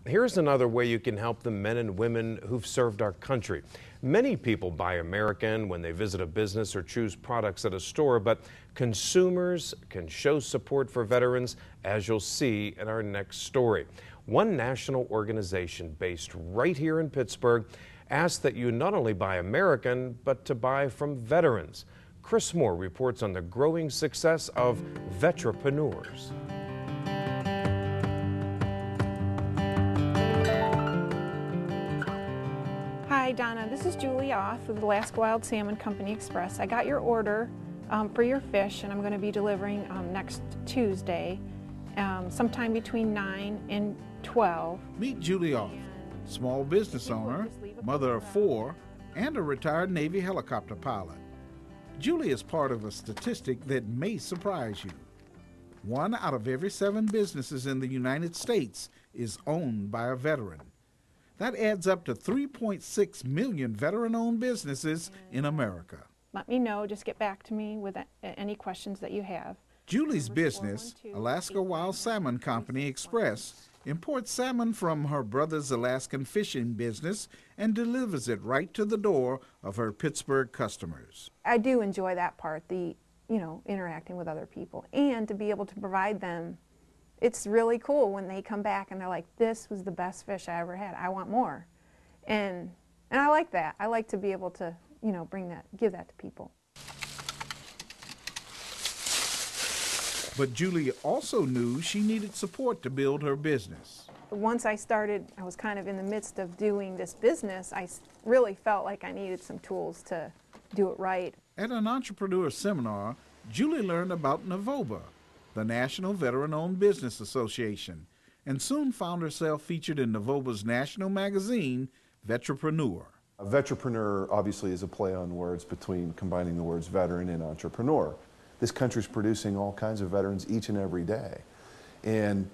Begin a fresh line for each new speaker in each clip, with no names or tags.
Here's another way you can help the men and women who've served our country. Many people buy American when they visit a business or choose products at a store, but consumers can show support for veterans, as you'll see in our next story. One national organization based right here in Pittsburgh asks that you not only buy American, but to buy from veterans. Chris Moore reports on the growing success of vetrapreneurs.
Hi Donna, this is Julie Off with Alaska Wild Salmon Company Express. I got your order for your fish, and I'm going to be delivering next Tuesday, sometime between 9 and 12.
Meet Julie Off, small business owner, mother of 4, and a retired Navy helicopter pilot. Julie is part of a statistic that may surprise you. 1 out of every 7 businesses in the United States is owned by a veteran. That adds up to 3.6 million veteran-owned businesses in America.
Let me know, just get back to me with any questions that you have.
Julie's business, Alaska Wild Salmon Company Express, imports salmon from her brother's Alaskan fishing business and delivers it right to the door of her Pittsburgh customers.
I do enjoy that part, interacting with other people, and to be able to provide them. It's really cool when they come back and they're like, this was the best fish I ever had. I want more. And I like that. I like to be able to, give that to people.
But Julie also knew she needed support to build her business.
Once I was kind of in the midst of doing this business, I really felt like I needed some tools to do it right.
At an entrepreneur seminar, Julie learned about NaVOBA, the National Veteran-Owned Business Association, and soon found herself featured in NaVOBA's national magazine, Vetrapreneur.
A vetrapreneur obviously is a play on words between combining the words veteran and entrepreneur. This country's producing all kinds of veterans each and every day. And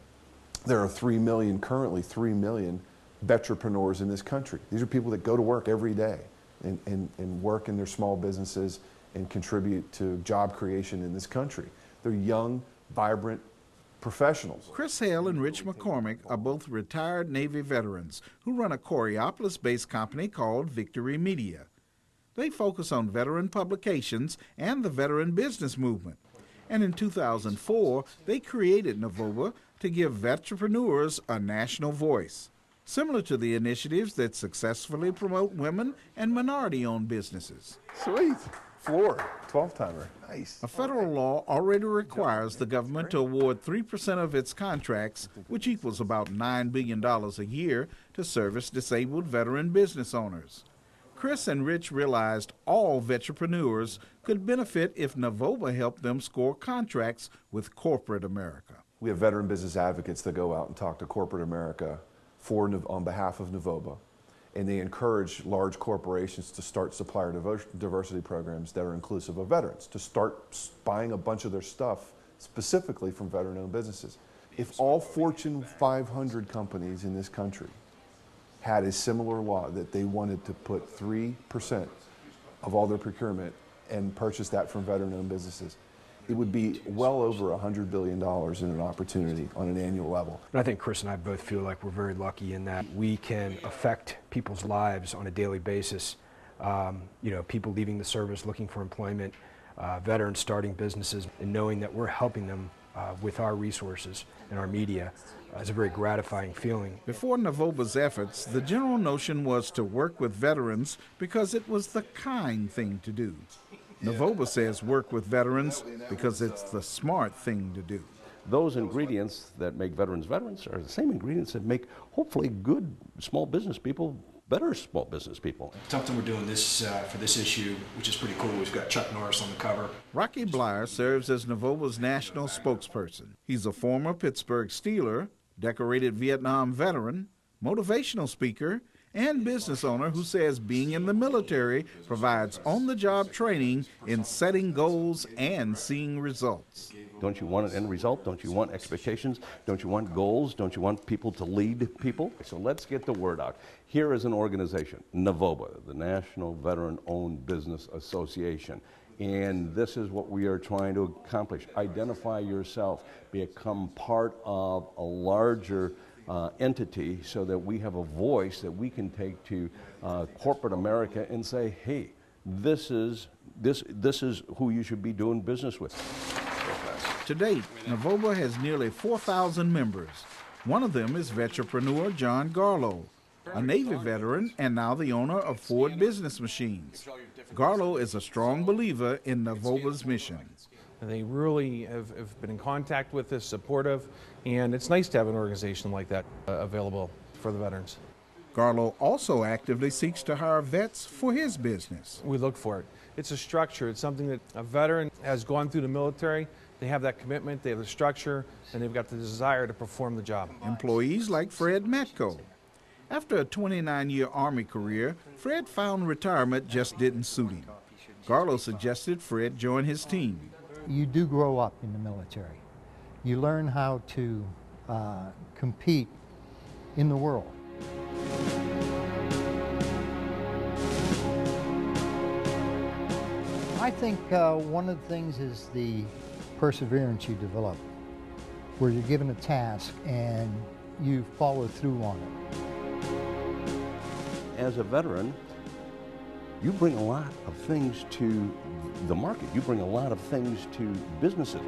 there are currently 3 million vetrapreneurs in this country. These are people that go to work every day and work in their small businesses and contribute to job creation in this country. They're young, vibrant professionals.
Chris Hale and Rich McCormick are both retired Navy veterans who run a Coraopolis-based company called Victory Media. They focus on veteran publications and the veteran business movement. And in 2004, they created NaVOBA to give vetrapreneurs a national voice, similar to the initiatives that successfully promote women and minority-owned businesses.
Sweet. Floor, 12-timer. Nice.
A federal law already requires the government to award 3% of its contracts, which equals about $9 billion a year, to service disabled veteran business owners. Chris and Rich realized all vetrapreneurs could benefit if NaVOBA helped them score contracts with corporate America.
We have veteran business advocates that go out and talk to corporate America on behalf of NaVOBA, and they encourage large corporations to start supplier diversity programs that are inclusive of veterans, to start buying a bunch of their stuff specifically from veteran-owned businesses. If all Fortune 500 companies in this country had a similar law that they wanted to put 3% of all their procurement and purchase that from veteran-owned businesses, it would be well over $100 billion in an opportunity on an annual level.
And I think Chris and I both feel like we're very lucky in that we can affect people's lives on a daily basis. People leaving the service, looking for employment, veterans starting businesses, and knowing that we're helping them with our resources and our media is a very gratifying feeling.
Before NaVOBA's efforts, the general notion was to work with veterans because it was the kind thing to do. NaVOBA says work with veterans because it's the smart thing to do.
Those ingredients that make veterans veterans are the same ingredients that make hopefully good small business people better small business people.
Something we're doing this for this issue, which is pretty cool. We've got Chuck Norris on the cover.
Rocky Blyer serves as NaVOBA's national spokesperson. He's a former Pittsburgh Steeler, decorated Vietnam veteran, motivational speaker, and business owner who says being in the military provides on-the-job training in setting goals and seeing results.
Don't you want an end result? Don't you want expectations? Don't you want goals? Don't you want people to lead people? So let's get the word out. Here is an organization, NaVOBA, the National Veteran-Owned Business Association. And this is what we are trying to accomplish. Identify yourself, become part of a larger entity so that we have a voice that we can take to corporate America and say, hey, this is who you should be doing business with.
To date, NaVOBA has nearly 4,000 members. One of them is veteranpreneur John Garlow, a Navy veteran and now the owner of Ford Business Machines. Garlow is a strong believer in NaVOBA's mission.
They really have been in contact with us, supportive, and it's nice to have an organization like that available for the veterans.
Garlow also actively seeks to hire vets for his business.
We look for it. It's a structure. It's something that a veteran has gone through the military. They have that commitment, they have the structure, and they've got the desire to perform the job.
Employees like Fred Metco. After a 29-year Army career, Fred found retirement just didn't suit him. Garlow suggested Fred join his team.
You do grow up in the military. You learn how to compete in the world. I think one of the things is the perseverance you develop, where you're given a task and you follow through on it.
As a veteran, you bring a lot of things to the market. You bring a lot of things to businesses.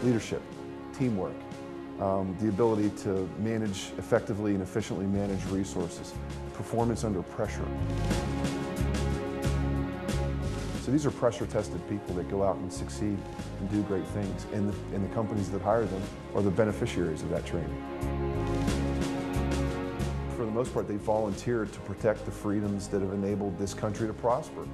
Leadership, teamwork, the ability to manage effectively and efficiently manage resources, performance under pressure. So these are pressure-tested people that go out and succeed and do great things, and the companies that hire them are the beneficiaries of that training. For the most part, they volunteered to protect the freedoms that have enabled this country to prosper.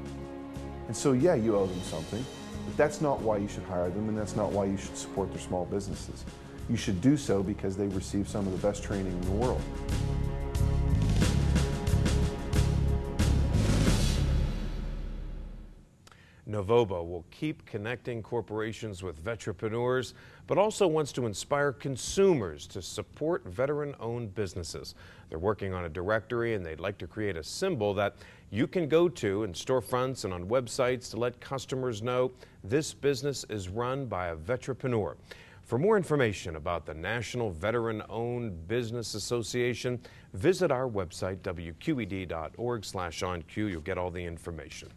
And so, yeah, you owe them something, but that's not why you should hire them, and that's not why you should support their small businesses. You should do so because they receive some of the best training in the world.
NaVOBA will keep connecting corporations with veteranpreneurs, but also wants to inspire consumers to support veteran-owned businesses. They're working on a directory, and they'd like to create a symbol that you can go to in storefronts and on websites to let customers know this business is run by a veteranpreneur. For more information about the National Veteran-Owned Business Association, visit our website, wqed.org/onq. You'll get all the information.